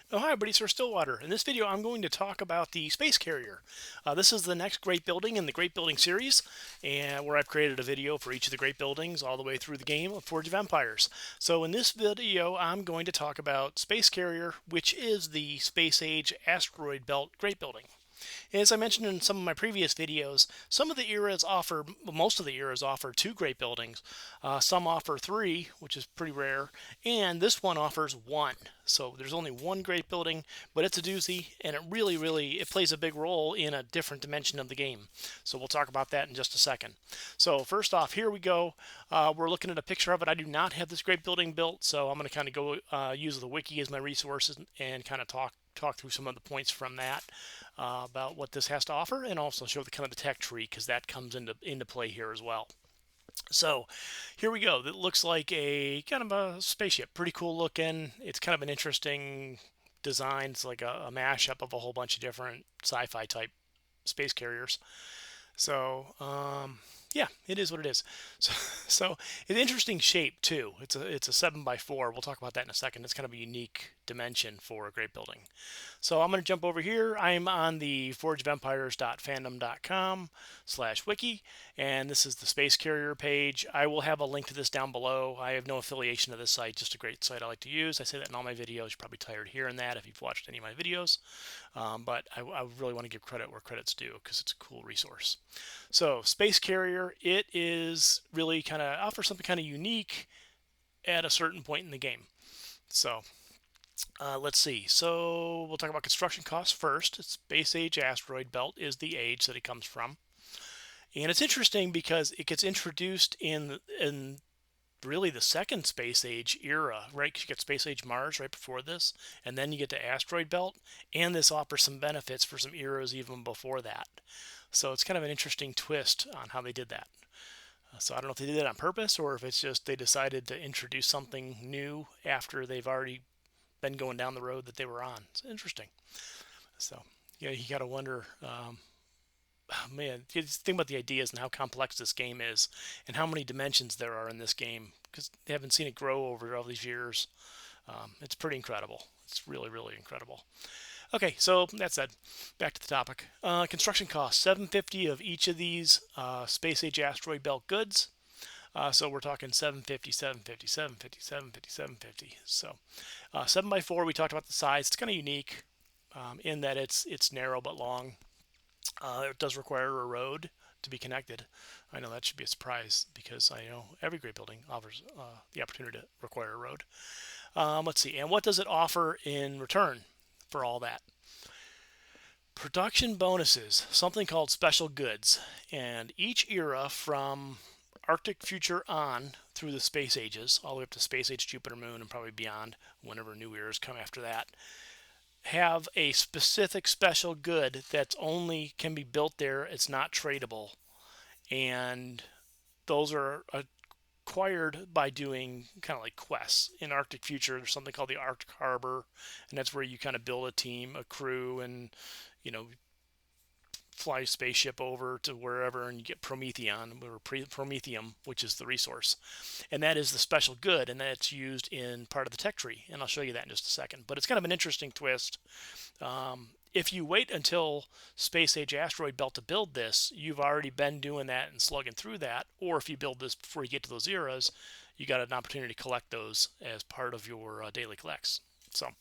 Oh, hi, everybody. Sir Stillwater. In this video, I'm going to talk about the Space Carrier. This is the next great building in the Great Building series, and where I've created a video for each of the great buildings all the way through the game of Forge of Empires. So in this video, I'm going to talk about Space Carrier, which is the Space Age Asteroid Belt Great Building. As I mentioned in some of my previous videos, some of the eras offer, most of the eras offer two great buildings. Some offer three, which is pretty rare, and this one offers one. So there's only one great building, but it's a doozy, and it it plays a big role in a different dimension of the game. So we'll talk about that in just a second. So first off, here we go. We're looking at a picture of it. I do not have this great building built, so I'm going to kind of go use the wiki as my resources and kind of talk through some of the points from that about what this has to offer, and also show the kind of the tech tree because that comes into play here as well. So here we go. It looks like a kind of a spaceship, pretty cool looking. It's kind of an interesting design. It's like a mashup of a whole bunch of different sci-fi type space carriers. So yeah, it is what it is. So it's an interesting shape too. It's a 7x4. We'll talk about that in a second. It's kind of a unique dimension for a great building. So I'm going to jump over here. I'm on the forgeofempires.fandom.com/wiki, and this is the space carrier page. I will have a link to this down below. I have no affiliation to this site, just a great site I like to use. I say that in all my videos. You're probably tired of hearing that if you've watched any of my videos, but I really want to give credit where credit's due because it's a cool resource. So space carrier, it is really kind of offers something kind of unique at a certain point in the game. So let's see. So we'll talk about construction costs first. Space Age Asteroid Belt is the age that it comes from, and it's interesting because it gets introduced in really the second Space Age era, right? 'Cause you get Space Age Mars right before this, and then you get to Asteroid Belt, and this offers some benefits for some eras even before that. So it's kind of an interesting twist on how they did that. So I don't know if they did it on purpose or if it's just they decided to introduce something new after they've already been going down the road that they were on. It's interesting. So yeah, you got to wonder, oh, man, you just think about the ideas and how complex this game is, and how many dimensions there are in this game because they haven't seen it grow over all these years. It's pretty incredible. It's really incredible. Okay, so that said, back to the topic. Construction costs 750 of each of these Space Age Asteroid Belt goods. So we're talking 750, 750, 750, 750, 750. So 7x4, we talked about the size. It's kind of unique in that it's narrow but long. It does require a road to be connected. I know that should be a surprise because I know every great building offers the opportunity to require a road. Let's see, and what does it offer in return for all that? Production bonuses, something called special goods, and each era from Arctic Future on through the space ages, all the way up to Space Age Jupiter Moon and probably beyond, whenever new eras come after that, have a specific special good that's only can be built there. It's not tradable, and those are acquired by doing kind of like quests. In Arctic Future, there's something called the Arctic Harbor, and that's where you kind of build a team, a crew, and you know fly a spaceship over to wherever and you get Prometheon or Promethium, which is the resource. And that is the special good, and that's used in part of the tech tree. And I'll show you that in just a second. But it's kind of an interesting twist. If you wait until Space Age Asteroid Belt to build this, you've already been doing that and slugging through that. Or if you build this before you get to those eras, you got an opportunity to collect those as part of your daily collects. So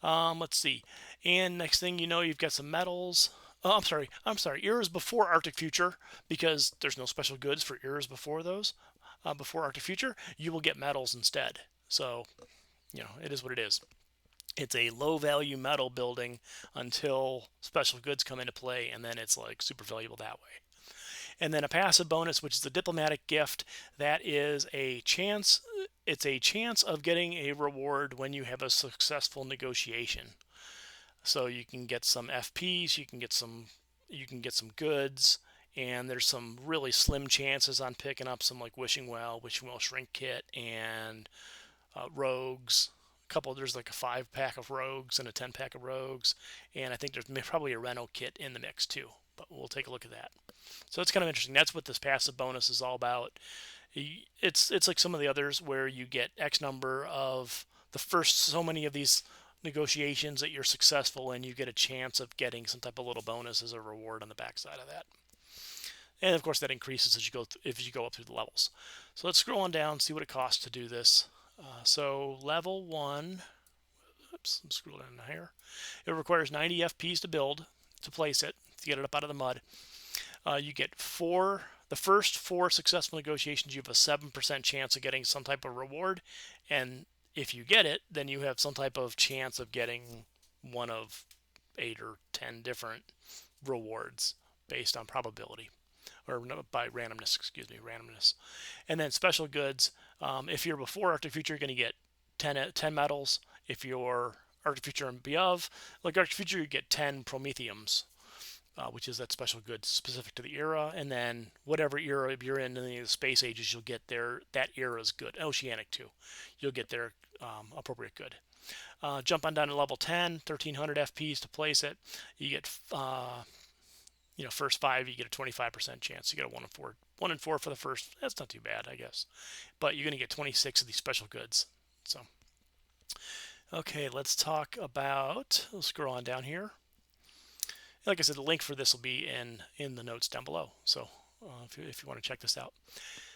let's see. And next thing you know, you've got some metals. Oh, I'm sorry. Eras before Arctic Future, because there's no special goods for eras before those. Before Arctic Future, you will get metals instead. So, it is what it is. It's a low value metal building until special goods come into play, and then it's like super valuable that way. And then a passive bonus, which is the diplomatic gift. That is a chance. It's a chance of getting a reward when you have a successful negotiation. So you can get some FPs, you can get some goods, and there's some really slim chances on picking up some like Wishing Well Shrink Kit, and rogues. There's like a 5 pack of rogues and a 10 pack of rogues, and I think there's probably a Reno kit in the mix too. But we'll take a look at that. So it's kind of interesting. That's what this passive bonus is all about. It's like some of the others where you get X number of the first so many of these negotiations that you're successful in, you get a chance of getting some type of little bonus as a reward on the backside of that. And of course, that increases as you go if you go up through the levels. So let's scroll on down, see what it costs to do this. So level 1, oops, I'm scrolling down here. It requires 90 FPs to build, to place it, to get it up out of the mud. You get the first 4 successful negotiations, you have a 7% chance of getting some type of reward. And if you get it, then you have some type of chance of getting one of 8 or 10 different rewards based on probability, or by randomness, excuse me, randomness. And then special goods, if you're before Arctic Future, you're going to get 10 medals. If you're Arctic Future and above, like Arctic Future, you get 10 Prometheums, which is that special good specific to the era. And then whatever era you're in the space ages, you'll get that era's good. Oceanic too, you'll get their appropriate good. Jump on down to level 10, 1300 FPs to place it. You get first 5, you get a 25% chance. You get a 1 in 4 for the first. That's not too bad, I guess. But you're going to get 26 of these special goods. So, okay, let's talk about. We'll scroll on down here. Like I said, the link for this will be in the notes down below. So, if you want to check this out.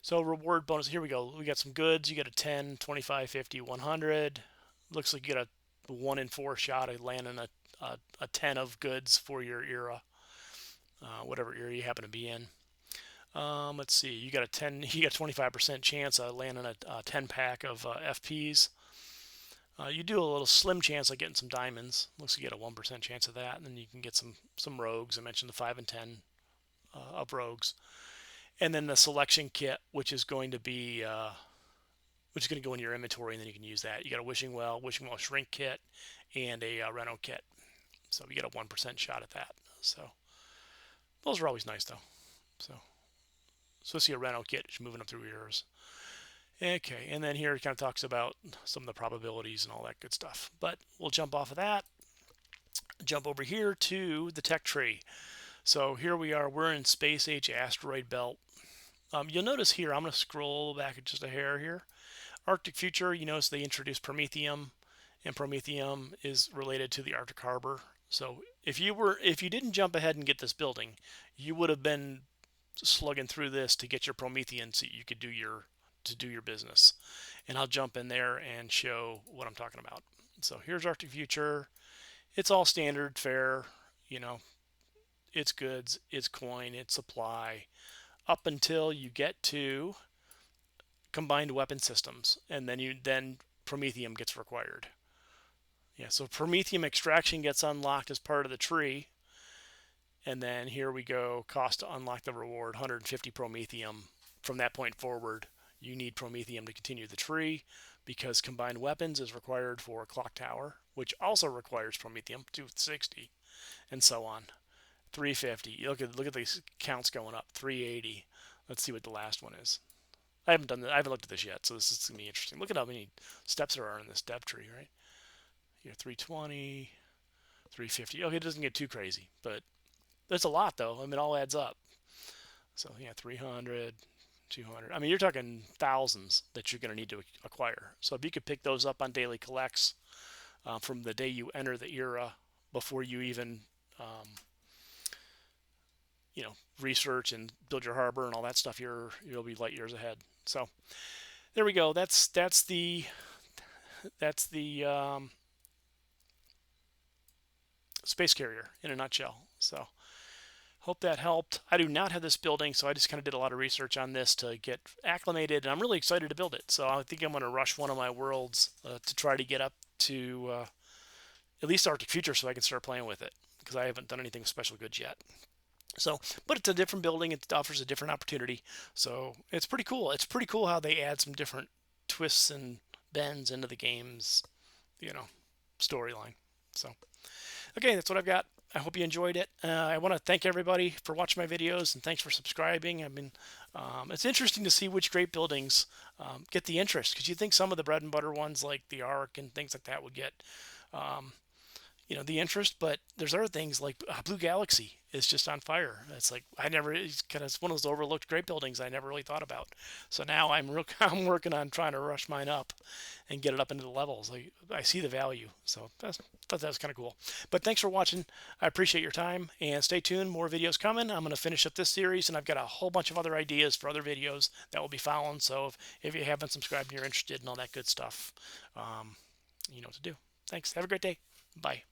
So, reward bonus. Here we go. We got some goods. You get a 10, 25, 50, 100. Looks like you get a 1 in 4 shot at landing a 10 of goods for your era. Whatever area you happen to be in. Let's see. You got a 25% chance of landing a 10 pack of FPs. You do a little slim chance of getting some diamonds. Looks like you get a 1% chance of that, and then you can get some rogues. I mentioned the 5 and 10 of rogues, and then the selection kit, which is going to go in your inventory, and then you can use that. You got a wishing well shrink kit, and a Reno kit. So you get a 1% shot at that. So those are always nice, though. So see a Reno kit moving up through yours. Okay, and then here it kind of talks about some of the probabilities and all that good stuff. But we'll jump off of that, jump over here to the tech tree. So here we are. We're in Space Age Asteroid Belt. You'll notice here, I'm going to scroll back just a hair here. Arctic Future, you notice they introduced Promethium, and Promethium is related to the Arctic Harbor. So if you didn't jump ahead and get this building, you would have been slugging through this to get your Promethean so you could do your business. And I'll jump in there and show what I'm talking about. So here's Arctic Future. It's all standard fare, it's goods, it's coin, it's supply, up until you get to combined weapon systems, and then Promethium gets required. Yeah, so Promethium extraction gets unlocked as part of the tree. And then here we go, cost to unlock the reward, 150 Promethium. From that point forward, you need Promethium to continue the tree, because combined weapons is required for Clock Tower, which also requires Promethium, 260, and so on. 350. Look at these counts going up. 380. Let's see what the last one is. I haven't looked at this yet, so this is going to be interesting. Look at how many steps there are in this depth tree, right? Here, 320, 350. Okay, it doesn't get too crazy, but that's a lot, though. I mean, it all adds up. So, yeah, 300, 200. I mean, you're talking thousands that you're going to need to acquire. So if you could pick those up on daily collects from the day you enter the era, before you even, research and build your harbor and all that stuff, you'll be light years ahead. So there we go. That's the space carrier in a nutshell. So hope that helped. I do not have this building, so I just kind of did a lot of research on this to get acclimated, and I'm really excited to build it. So I think I'm going to rush one of my worlds to try to get up to at least Arctic Future so I can start playing with it, because I haven't done anything special good yet. So, but it's a different building. It offers a different opportunity. So it's pretty cool. It's pretty cool how they add some different twists and bends into the game's, storyline. So, okay, that's what I've got. I hope you enjoyed it. I want to thank everybody for watching my videos, and thanks for subscribing. It's interesting to see which great buildings get the interest, because you think some of the bread and butter ones like the Ark and things like that would get, the interest. But there's other things like Blue Galaxy is just on fire. It's like it's one of those overlooked great buildings I never really thought about. So now I'm working on trying to rush mine up and get it up into the levels. I see the value, so thought that was kind of cool. But thanks for watching. I appreciate your time, and stay tuned. More videos coming. I'm going to finish up this series, and I've got a whole bunch of other ideas for other videos that will be following. So if you haven't subscribed and you're interested in all that good stuff, you know what to do. Thanks. Have a great day. Bye.